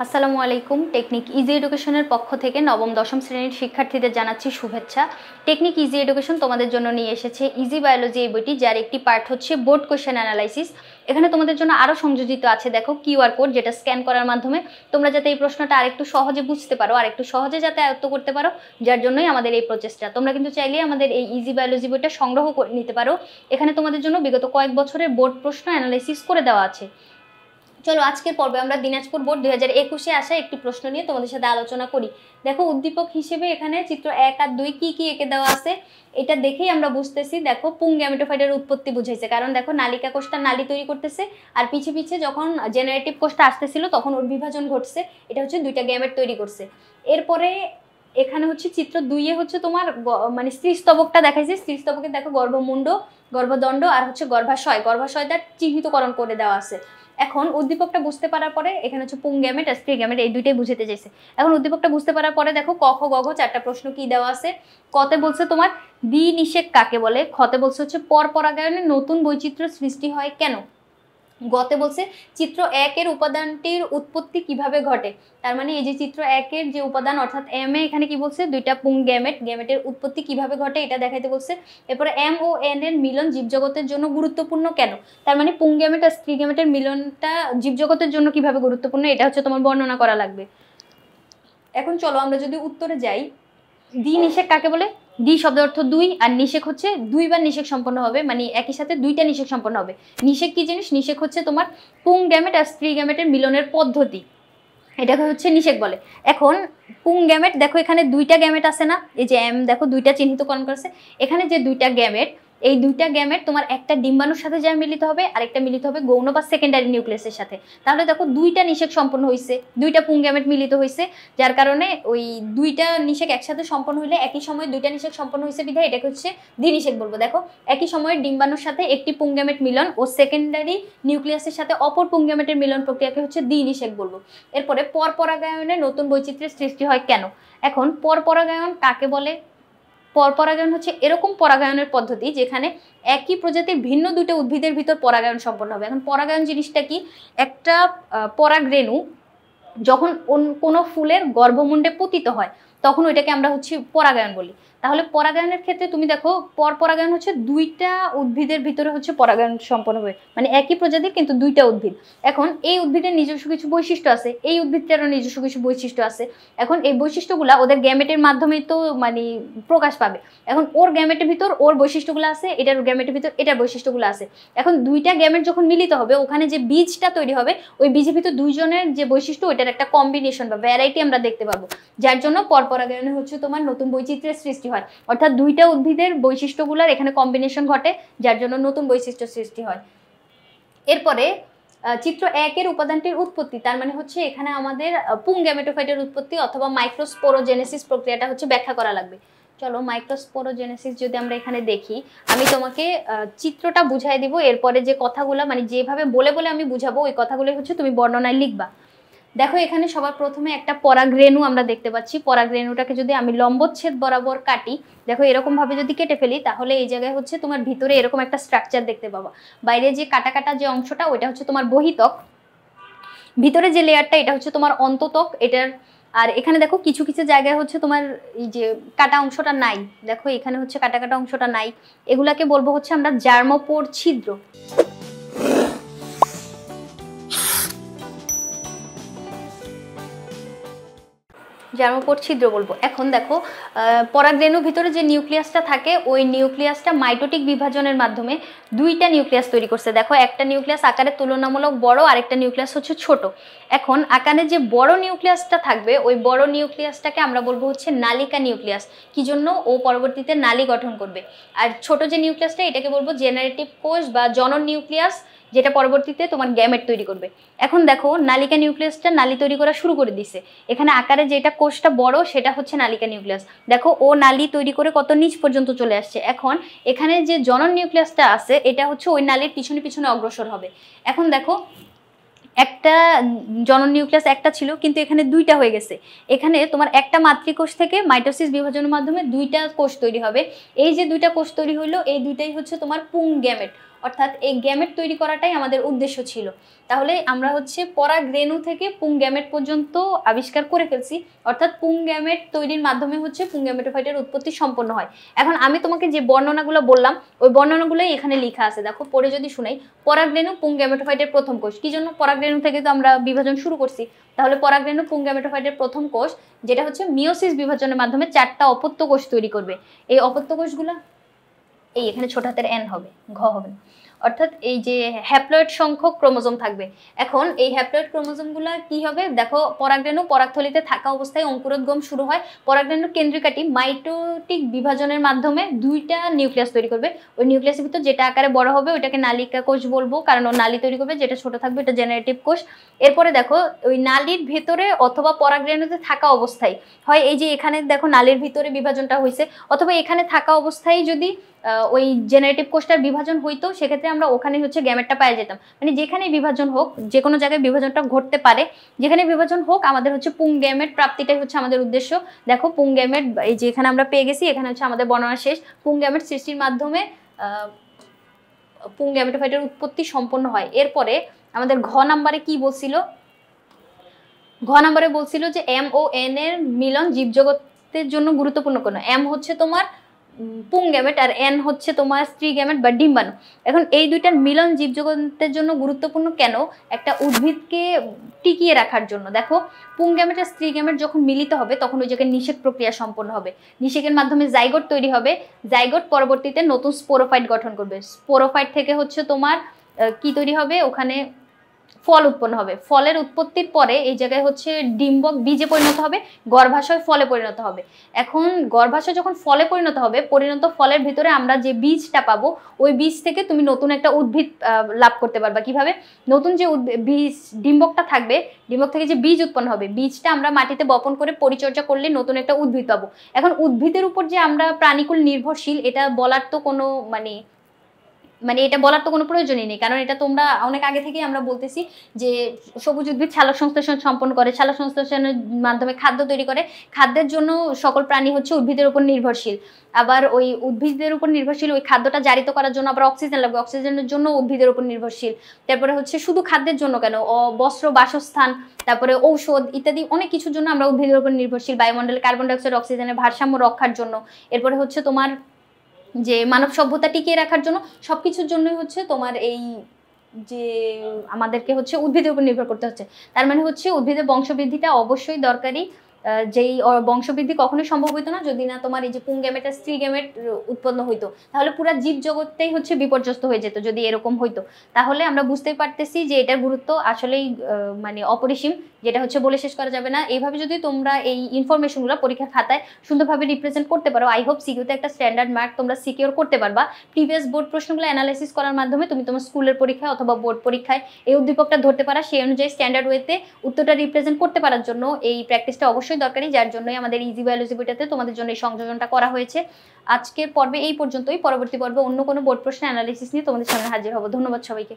আসসালামু আলাইকুম। Technique easy এডুকেশনের পক্ষ থেকে নবম দশম শ্রেণীর শিক্ষার্থীদের জানাচ্ছি শুভেচ্ছা। টেকনিক ইজি এডুকেশন তোমাদের জন্য নিয়ে এসেছে ইজি বায়োলজি এই বইটি, যার একটি পার্ট হচ্ছে বোর্ড কোশ্চেন অ্যানালাইসিস। এখানে তোমাদের জন্য আরও সংযোজিত আছে দেখো কিউআর কোড, যেটা স্ক্যান করার মাধ্যমে তোমরা যাতে এই প্রশ্নটা আরেকটু সহজে বুঝতে পারো, আরেকটু সহজে যাতে আয়ত্ত করতে পারো, যার জন্যই আমাদের এই প্রচেষ্টা। তোমরা কিন্তু চাইলেই আমাদের এই ইজি বায়োলজি বইটা সংগ্রহ করে নিতে পারো। এখানে তোমাদের জন্য বিগত কয়েক বছরের বোর্ড প্রশ্ন অ্যানালাইসিস করে দেওয়া আছে। চলো আজকের পর্বে আমরা দিনাজপুর বোর্ড 2021-এ আসা একটি প্রশ্ন নিয়ে তোমাদের সাথে আলোচনা করি। দেখো উদ্দীপক হিসেবে এখানে চিত্র 1 আর 2 কি কি এঁকে দেওয়া আছে এটা দেখেই আমরা বুঝতেছি। দেখো পুং গ্যামেটোফাইটের উৎপত্তি বুঝাইছে, কারণ দেখো নালিকা কোষটা নালী তৈরি করতেছে আর পিছে পিছে যখন জেনারেটিভ কোষটা আসতেছিল তখন ওর বিভাজন ঘটছে, এটা হচ্ছে দুইটা গ্যামেট তৈরি করছে। এরপরে এখানে হচ্ছে চিত্র 2-এ হচ্ছে তোমার মানে স্ত্রীস্তবকটা দেখাইছে। স্ত্রীস্তবকে দেখো গর্ভমুণ্ড, গর্ভদণ্ড আর হচ্ছে গর্ভাশয়টা চিহ্নিতকরণ করে দেওয়া আছে। এখন উদ্দীপকটা বুঝতে পারার পরে এখানে হচ্ছে পুং গ্যামেট আর স্ত্রী গ্যামেট এই দুইটাই বুঝাতে চাইছে। এখন উদ্দীপকটা বুঝতে পারার পরে দেখো ক খ গ ঘ চারটা প্রশ্ন কি দেওয়া আছে। কতে বলছে তোমার দ্বিনিষেক কাকে বলে, খতে বলছে হচ্ছে পরপরাগায়নে নতুন বৈচিত্র্য সৃষ্টি হয় কেন, গতে বলছে চিত্র 1-এর উপাদানটির উৎপত্তি কিভাবে ঘটে। তার মানে এই যে চিত্র 1-এর যে উপাদান অর্থাৎ এম এ এখানে কি বলছে দুইটা পুং গ্যামেট, গ্যামেটের উৎপত্তি কিভাবে ঘটে এটা দেখাইতে বলছে। এরপরে এম ও এন এর মিলন জীবজগতের জন্য গুরুত্বপূর্ণ কেন, তার মানে পুং গ্যামেট আর স্ত্রী গ্যামেটের মিলনটা জীবজগতের জন্য কিভাবে গুরুত্বপূর্ণ এটা হচ্ছে তোমার বর্ণনা করা লাগবে। এখন চলো আমরা যদি উত্তরে যাই, দ্বিনিষেক কাকে বলে, দ্বি শব্দ অর্থ দুই আর নিষেক হচ্ছে দুইবার নিষেক সম্পন্ন হবে, মানে একই সাথে দুইটা নিষেক সম্পন্ন হবে। নিষেক কি জিনিস, নিষেক হচ্ছে তোমার পুং গ্যামেট আর স্ত্রী গ্যামেটের মিলনের পদ্ধতি, এটাকে হচ্ছে নিষেক বলে। এখন পুং গ্যামেট দেখো এখানে দুইটা গ্যামেট আছে না, এই যে এম দেখো দুইটা চিহ্নিতকরণ করেছে। এখানে যে দুইটা গ্যামেট, এই দুইটা গ্যামেট তোমার একটা ডিম্বাণুর সাথে যা মিলিত হবে আর একটা মিলিত হবে গৌণ বা সেকেন্ডারি নিউক্লিয়াসের সাথে। তাহলে দেখো দুইটা নিষেক সম্পন্ন হয়েছে, দুইটা পুং গ্যামেট মিলিত হয়েছে, যার কারণে ওই দুইটা নিষেক একসাথে সম্পন্ন হইলে একই সময় দুইটা নিষেক সম্পন্ন হয়েছে বিধায় এটাকে হচ্ছে দ্বিনিষেক বলবো। দেখো একই সময়ে ডিম্বাণুর সাথে একটি পুং গ্যামেট মিলন ও সেকেন্ডারি নিউক্লিয়াসের সাথে অপর পুং গ্যামেটের মিলন প্রক্রিয়াকে হচ্ছে দ্বিনিষেক বলবো। এরপরে পরপরাগায়নে নতুন বৈচিত্র্যের সৃষ্টি হয় কেন। এখন পরপরাগায়ন কাকে বলে, পরপরাগায়ন হচ্ছে এরকম পরাগায়নের পদ্ধতি যেখানে একই প্রজাতির ভিন্ন দুটো উদ্ভিদের ভিতর পরাগায়ন সম্পন্ন হবে। এখন পরাগায়ন জিনিসটা কি, একটা পরাগরেণু যখন কোনো ফুলের গর্ভমুণ্ডে পতিত হয় তখন ওইটাকে আমরা হচ্ছে পরাগায়ন বলি। তাহলে পরাগায়নের ক্ষেত্রে তুমি দেখো পরপরাগায়ন হচ্ছে দুইটা উদ্ভিদের ভিতরে হচ্ছে পরাগায়ন সম্পন্ন হবে, মানে একই প্রজাতির কিন্তু দুইটা উদ্ভিদ। এখন এই উদ্ভিদের নিজস্ব কিছু বৈশিষ্ট্য আছে, এই উদ্ভিদটারও নিজস্ব কিছু বৈশিষ্ট্য আছে। এখন এই বৈশিষ্ট্যগুলা ওদের গ্যামেটের মাধ্যমেই তো মানে প্রকাশ পাবে। এখন ওর গ্যামেটের ভিতর ওর বৈশিষ্ট্যগুলো আছে, এটার গ্যামেটের ভিতর এটার বৈশিষ্ট্যগুলো আছে। এখন দুইটা গ্যামেট যখন মিলিত হবে ওখানে যে বীজটা তৈরি হবে ওই বীজের ভিতর দুইজনের যে বৈশিষ্ট্য ওইটার একটা কম্বিনেশন বা ভ্যারাইটি আমরা দেখতে পাবো, যার জন্য পরপরাগায়নে হচ্ছে তোমার নতুন বৈচিত্র্যের সৃষ্টি হয়। অর্থাৎ দুইটা উদ্ভিদের বৈশিষ্ট্যগুলোর এখানে কম্বিনেশন ঘটে, যার জন্য নতুন বৈশিষ্ট্য সৃষ্টি হয়। এরপরে চিত্র 1-এর উপাদানটির উৎপত্তি, তার মানে হচ্ছে এখানে আমাদের পুং গ্যামেটোফাইটের উৎপত্তি অথবা মাইক্রোস্পোরোজেনেসিস প্রক্রিয়াটা হচ্ছে ব্যাখ্যা করা লাগবে। চলো মাইক্রোস্পোরোজেনেসিস যদি আমরা এখানে দেখি, আমি তোমাকে চিত্রটা বুঝাই দিব, এরপরে যে কথাগুলো মানে যেভাবে বলে বলে আমি বুঝাবো ওই কথাগুলো হচ্ছে তুমি বর্ণনায় লিখবা। দেখো এখানে সবার প্রথমে একটা পরাগরেণু আমরা দেখতে পাচ্ছি। পরাগরেণুটাকে যদি আমি লম্বচ্ছেদ বরাবর কাটি, দেখো এরকম ভাবে যদি কেটে ফেলি তাহলে এই জায়গায় হচ্ছে তোমার ভিতরে এরকম একটা স্ট্রাকচার দেখতে পাবা। বাইরে যে কাটা কাটা যে অংশটা ওইটা হচ্ছে তোমার বহিতক, ভিতরে যে লেয়ারটা এটা হচ্ছে তোমার অন্ততক এটার। আর এখানে দেখো কিছু কিছু জায়গায় হচ্ছে তোমার এই যে কাটা অংশটা নাই, দেখো এখানে হচ্ছে কাটা কাটা অংশটা নাই, এগুলাকে বলবো হচ্ছে আমরা জার্মোপোর ছিদ্র। জার্মোপোর ছিদ্র বলবো। এখন দেখো পরাগরেণুর ভিতরে যে নিউক্লিয়াসটা থাকে ওই নিউক্লিয়াসটা মাইটোটিক বিভাজনের মাধ্যমে দুইটা নিউক্লিয়াস তৈরি করছে। দেখো একটা নিউক্লিয়াস আকারে তুলনামূলক বড়, আরেকটা নিউক্লিয়াস হচ্ছে ছোট। এখন আকারে যে বড় নিউক্লিয়াসটা থাকবে ওই বড় নিউক্লিয়াসটাকে আমরা বলবো হচ্ছে নালিকা নিউক্লিয়াস, কি জন্য ও পরবর্তীতে নালী গঠন করবে। আর ছোট যে নিউক্লিয়াসটা এটাকে বলবো জেনারেটিভ কোষ বা জনন নিউক্লিয়াস, যেটা পরবর্তীতে তোমার গ্যামেট তৈরি করবে। এখন দেখো নালিকা নিউক্লিয়াসটা নালী তৈরি করা শুরু করে দিছে। এখানে আকারে যেটা কোষটা বড় সেটা হচ্ছে নালিকা নিউক্লিয়াস, দেখো ও নালী তৈরি করে কত নিচ পর্যন্ত চলে আসছে। এখন এখানে যে জনন নিউক্লিয়াসটা আছে এটা হচ্ছে ওই নালীর পিছনে পিছনে অগ্রসর হবে। এখন দেখো একটা জনন নিউক্লিয়াস একটা ছিল কিন্তু এখানে দুইটা হয়ে গেছে। এখানে তোমার একটা মাতৃকোষ থেকে মাইটোসিস বিভাজনের মাধ্যমে দুইটা কোষ তৈরি হবে। এই যে দুইটা কোষ তৈরি হইলো এই দুইটাই হচ্ছে তোমার পুং গ্যামেট, অর্থাৎ এই গ্যামেট তৈরি করাটাই আমাদের উদ্দেশ্য ছিল। তাহলে আমরা হচ্ছে পরাগরেণু থেকে পুং গ্যামেট পর্যন্ত আবিষ্কার করে ফেলছি, অর্থাৎ পুং গ্যামেট তৈরির মাধ্যমে হচ্ছে পুং গ্যামেটোফাইটের উৎপত্তি সম্পন্ন হয়। এখন আমি তোমাকে যে বর্ণনাগুলো বললাম ওই বর্ণনাগুলোই এখানে লেখা আছে, দেখো পরে যদি শুনাই। পরাগরেণু পুং গ্যামেটোফাইটের প্রথম কোষ, কি জন্য পরাগরেণু থেকে তো আমরা বিভাজন শুরু করছি, তাহলে পরাগরেণু পুং গ্যামেটোফাইটের প্রথম কোষ যেটা হচ্ছে মিওসিস বিভাজনের মাধ্যমে 4টা অপত্য কোষ তৈরি করবে। এই অপত্য কোষগুলো এই এখানে ছোট হাতের এন হবে, ঘ হবে না, অর্থাৎ এই যে হ্যাপ্লয়েড সংখ্যক ক্রোমোজোম থাকবে। এখন এই হ্যাপ্লয়েড ক্রোমোজোমগুলো কি হবে, দেখো পরাগরেণু পরাগথলিতে থাকা অবস্থায় অঙ্কুরোদ্গম শুরু হয়। পরাগরেণু কেন্দ্রিকাটি মাইটোটিক বিভাজনের মাধ্যমে 2টা নিউক্লিয়াস তৈরি করবে। ওই নিউক্লিয়াসের ভিতর যেটা আকারে বড় হবে ওইটাকে নালিকা কোষ বলবো, কারণ ও নালী তৈরি করবে। যেটা ছোট থাকবে এটা জেনারেটিভ কোষ। এরপরে দেখো ওই নালীর ভেতরে অথবা পরাগরেণুতে থাকা অবস্থায় হয়, এই যে এখানে দেখো নালীর ভিতরে বিভাজনটা হয়েছে, অথবা এখানে থাকা অবস্থায় যদি ওই জেনারেটিভ কোষটার বিভাজন হইতো সেক্ষেত্রে আমরা ওখানে হচ্ছে গ্যামেটটা পেয়ে যেতাম। মানে যেখানে বিভাজন হোক, যে কোনো জায়গায় বিভাজনটা ঘটতে পারে, যেখানে বিভাজন হোক আমাদের হচ্ছে পুং গ্যামেট প্রাপ্তিটাই হচ্ছে আমাদের উদ্দেশ্য। দেখো পুং গ্যামেট এই যে এখানে আমরা পেয়ে গেছি, এখানে হচ্ছে আমাদের বর্ণনা শেষ। পুং গ্যামেট সৃষ্টির মাধ্যমে পুং গ্যামেটোফাইটের উৎপত্তি সম্পন্ন হয়। এরপরে আমাদের ঘ নাম্বারে কি বলছিল, ঘ নাম্বারে বলছিল যে এম ও এন এর মিলন জীবজগতের জন্য গুরুত্বপূর্ণ কেন। এম হচ্ছে তোমার পুং গ্যামেট আর এন হচ্ছে তোমার স্ত্রী গ্যামেট বা ডিম্বাণু। এখন এই দুইটার মিলন জীবজগতের জন্য গুরুত্বপূর্ণ কেন, একটা উদ্ভিদকে টিকিয়ে রাখার জন্য। দেখো পুং গ্যামেট আর স্ত্রী গ্যামেট যখন মিলিত হবে তখন ওই জায়গায় নিষেক প্রক্রিয়া সম্পন্ন হবে। নিষেকের মাধ্যমে জাইগোট তৈরি হবে। জাইগোট পরবর্তীতে নতুন স্পোরোফাইট গঠন করবে। স্পোরোফাইট থেকে হচ্ছে তোমার কি তৈরি হবে, ওখানে ফল উৎপন্ন হবে। ফলের উৎপত্তির পরে এই জায়গায় হচ্ছে ডিম্বক বীজে পরিণত হবে, গর্ভাশয় ফলে পরিণত হবে। এখন গর্ভাশয় যখন ফলে পরিণত হবে, পরিণত ফলের ভিতরে আমরা যে বীজটা পাবো ওই বীজ থেকে তুমি নতুন একটা উদ্ভিদ লাভ করতে পারবা। কিভাবে, নতুন যে বীজ ডিম্বকটা থাকবে, ডিম্বক থেকে যে বীজ উৎপন্ন হবে, বীজটা আমরা মাটিতে বপন করে পরিচর্যা করলে নতুন একটা উদ্ভিদ পাবো। এখন উদ্ভিদের উপর যে আমরা প্রাণীকুল নির্ভরশীল এটা বলার তো কোনো মানে এটা বলার তো কোনো প্রয়োজনই নেই, কারণ এটা তোমরা অনেক আগে থেকেই আমরা বলতেছি যে সবুজ উদ্ভিদ সালোক সংশ্লেষণ সম্পন্ন করে, সালোক সংশ্লেষণের মাধ্যমে খাদ্য তৈরি করে। খাদ্যের জন্য সকল প্রাণী হচ্ছে উদ্ভিদের উপর নির্ভরশীল। আবার ওই উদ্ভিদের উপর নির্ভরশীল ওই খাদ্যটা জারিত করার জন্য আবার অক্সিজেন লাগবে, অক্সিজেনের জন্য উদ্ভিদের উপর নির্ভরশীল। তারপরে হচ্ছে শুধু খাদ্যের জন্য কেন, বস্ত্র, বাসস্থান, তারপরে ঔষধ ইত্যাদি অনেক কিছুর জন্য আমরা উদ্ভিদের উপর নির্ভরশীল। বায়ুমণ্ডলে কার্বন ডাইঅক্সাইড অক্সিজেনের ভারসাম্য রক্ষার জন্য, এরপরে হচ্ছে তোমার যে মানব সভ্যতা টিকিয়ে রাখার জন্য, সবকিছুর জন্যই হচ্ছে তোমার এই যে আমাদেরকে হচ্ছে উদ্ভিদের উপর নির্ভর করতে হচ্ছে। তার মানে হচ্ছে উদ্ভিদের বংশবৃদ্ধিটা অবশ্যই দরকারি। যেই বংশবৃদ্ধি কখনোই সম্ভব হইতো না যদি না তোমার এই যে পুং গ্যামেট আর স্ত্রী গ্যামেট উৎপন্ন হইতো, তাহলে পুরো জীব জগৎটাই হচ্ছে বিপর্যস্ত হয়ে যেত যদি এরকম হইতো। তাহলে আমরা বুঝতেই পারতেছি যে এটার গুরুত্ব আসলেই মানে অপরিসীম, যেটা হচ্ছে বলে শেষ করা যাবে না। এইভাবে যদি তোমরা এই ইনফরমেশনগুলো পরীক্ষার খাতায় সুন্দরভাবে রিপ্রেজেন্ট করতে পারো, আই হোপ সিকিউতে একটা স্ট্যান্ডার্ড মার্ক তোমরা সিকিউর করতে পারবা। প্রিভিয়াস বোর্ড প্রশ্নগুলো অ্যানালাইসিস করার মাধ্যমে তুমি তোমার স্কুলের পরীক্ষায় অথবা বোর্ড পরীক্ষায় এই উদ্দীপকটা ধরতে পারা, সেই অনুযায়ী স্ট্যান্ডার্ড ওয়েতে উত্তরটা রিপ্রেজেন্ট করতে পারার জন্য এই প্র্যাকটিসটা অবশ্যই দরকারি, যার জন্যই আমাদের ইজি বায়োলজি বইটাতে তোমাদের জন্য এই সংযোজনটা করা হয়েছে। আজকের পর্বে এই পর্যন্তই। পরবর্তী পর্বে অন্য কোনো বোর্ড প্রশ্ন অ্যানালাইসিস নিয়ে তোমাদের সামনে হাজির হব। ধন্যবাদ সবাইকে।